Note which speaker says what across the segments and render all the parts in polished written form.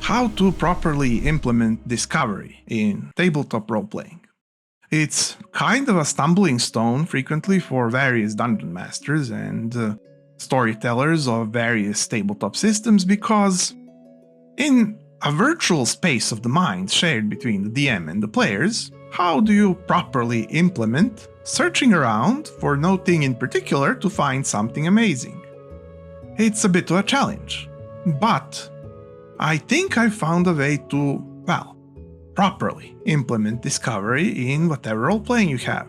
Speaker 1: how to properly implement discovery in tabletop role-playing. It's kind of a stumbling stone frequently for various dungeon masters and storytellers of various tabletop systems because in a virtual space of the mind shared between the DM and the players, how do you properly implement searching around for no thing in particular to find something amazing? It's a bit of a challenge, but I think I found a way to, properly implement discovery in whatever role-playing you have.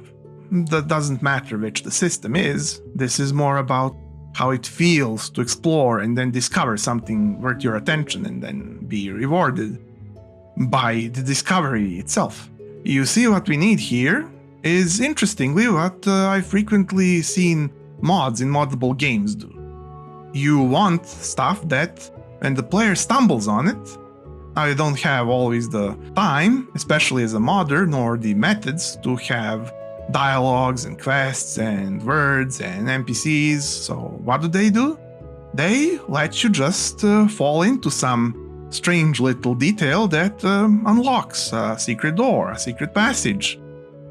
Speaker 1: That doesn't matter which the system is, this is more about how it feels to explore and then discover something worth your attention and then be rewarded by the discovery itself. You see, what we need here is, interestingly, what I've frequently seen mods in moddable games do. You want stuff that, when the player stumbles on it, I don't have always the time, especially as a modder, nor the methods to have dialogues and quests and words and NPCs, so what do? They let you just fall into some strange little detail that unlocks a secret door, a secret passage.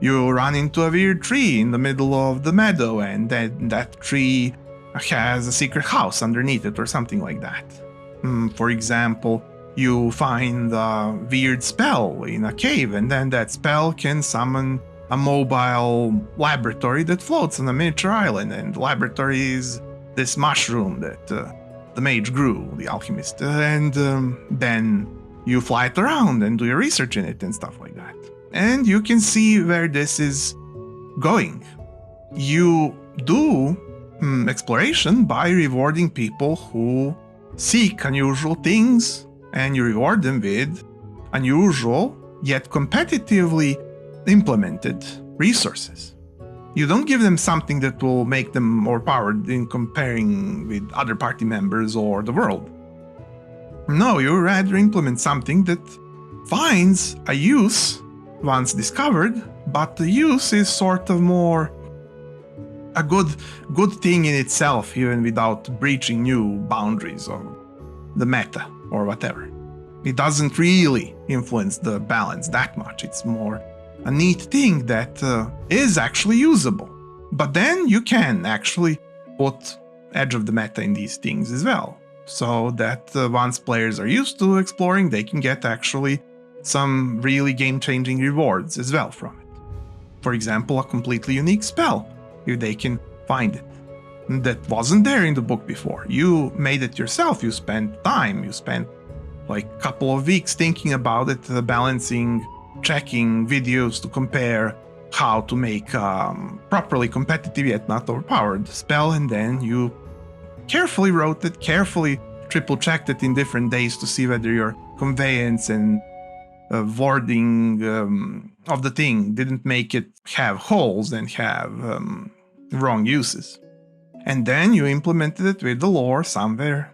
Speaker 1: You run into a weird tree in the middle of the meadow and then that tree has a secret house underneath it or something like that. For example, you find a weird spell in a cave and then that spell can summon a mobile laboratory that floats on a miniature island, and the laboratory is this mushroom that the mage grew, the alchemist, and then you fly it around and do your research in it and stuff like that. And you can see where this is going. You do exploration by rewarding people who seek unusual things, and you reward them with unusual yet competitively implemented resources. You don't give them something that will make them more powered in comparing with other party members or the world. No, you rather implement something that finds a use once discovered, but the use is sort of more a good thing in itself, even without breaching new boundaries of the meta or whatever. It doesn't really influence the balance that much. It's more a neat thing that is actually usable. But then you can actually put edge of the meta in these things as well, so that once players are used to exploring, they can get actually some really game-changing rewards as well from it. For example, a completely unique spell, if they can find it, that wasn't there in the book before. You made it yourself, you spent time, you spent like a couple of weeks thinking about it, balancing, checking videos to compare how to make properly competitive yet not overpowered spell, and then you carefully wrote it, carefully triple-checked it in different days to see whether your conveyance and wording of the thing didn't make it have holes and have wrong uses. And then you implemented it with the lore somewhere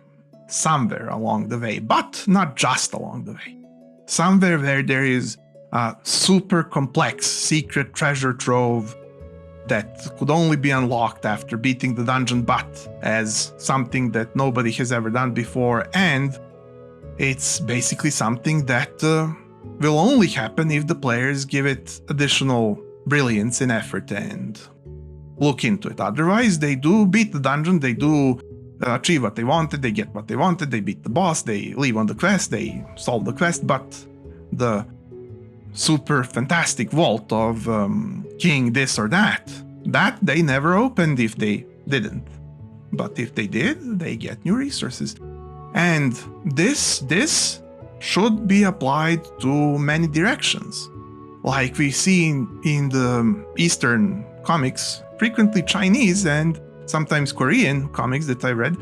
Speaker 1: along the way, but not just along the way. Somewhere where there is a super complex secret treasure trove that could only be unlocked after beating the dungeon butt as something that nobody has ever done before, and it's basically something that will only happen if the players give it additional brilliance and effort and look into it. Otherwise, they do beat the dungeon, they do achieve what they wanted, they get what they wanted, they beat the boss, they leave on the quest, they solve the quest, but the super fantastic vault of king this or that they never opened if they didn't. But if they did, they get new resources. And this should be applied to many directions. Like we see in the Eastern comics, frequently Chinese and sometimes Korean comics that I read,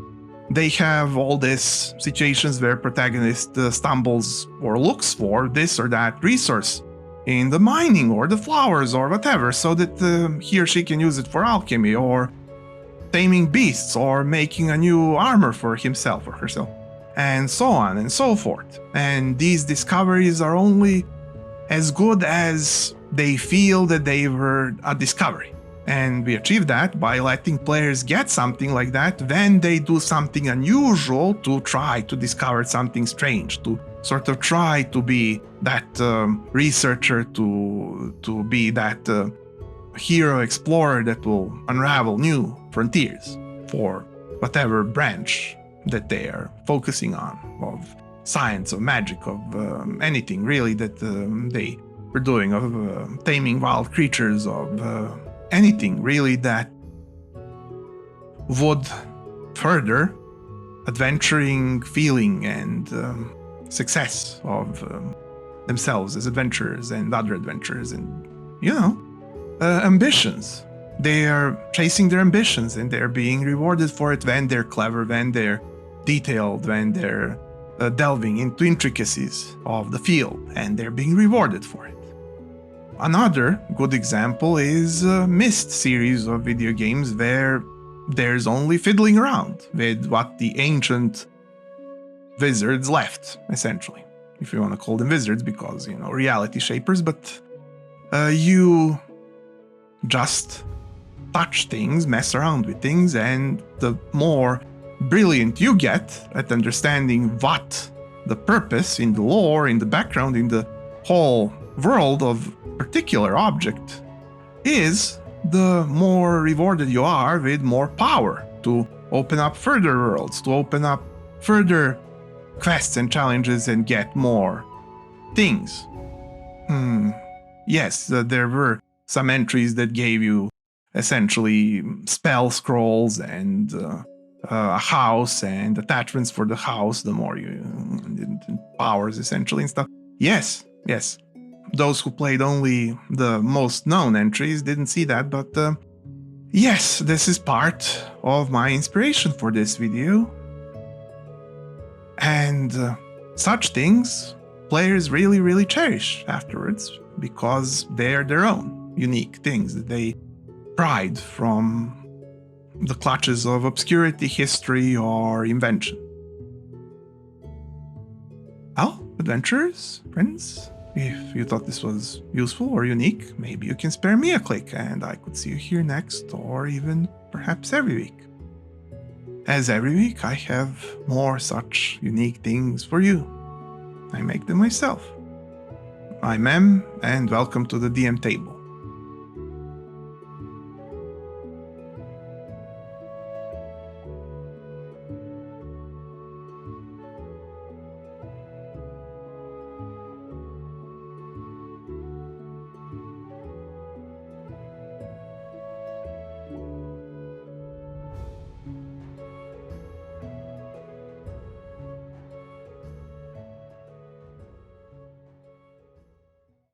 Speaker 1: they have all these situations where protagonist stumbles or looks for this or that resource in the mining or the flowers or whatever, so that he or she can use it for alchemy or taming beasts or making a new armor for himself or herself, and so on and so forth. And these discoveries are only as good as they feel that they were a discovery. And we achieve that by letting players get something like that when they do something unusual to try to discover something strange, to sort of try to be that researcher, to be that hero explorer that will unravel new frontiers for whatever branch that they are focusing on, of science, of magic, of anything really that they were doing, of taming wild creatures, of anything really that would further adventuring feeling and success of themselves as adventurers and other adventurers, and ambitions. They are chasing their ambitions and they're being rewarded for it when they're clever, when they're detailed, when they're delving into intricacies of the field, and they're being rewarded for it. Another good example is Myst series of video games, where there's only fiddling around with what the ancient wizards left, essentially. If you want to call them wizards, because, reality shapers, but you just touch things, mess around with things, and the more brilliant you get at understanding what the purpose in the lore, in the background, in the whole world of particular object is, the more rewarded you are with more power to open up further worlds, to open up further quests and challenges and get more things. Yes, there were some entries that gave you essentially spell scrolls and a house and attachments for the house, the more you powers essentially and stuff. Yes. Those who played only the most known entries didn't see that, but yes, this is part of my inspiration for this video. And such things players really, really cherish afterwards, because they're their own unique things that they pride from the clutches of obscurity, history, or invention. Well, adventurers, friends, if you thought this was useful or unique, maybe you can spare me a click and I could see you here next, or even perhaps every week. As every week, I have more such unique things for you. I make them myself. I'm Em, and welcome to the dMTable.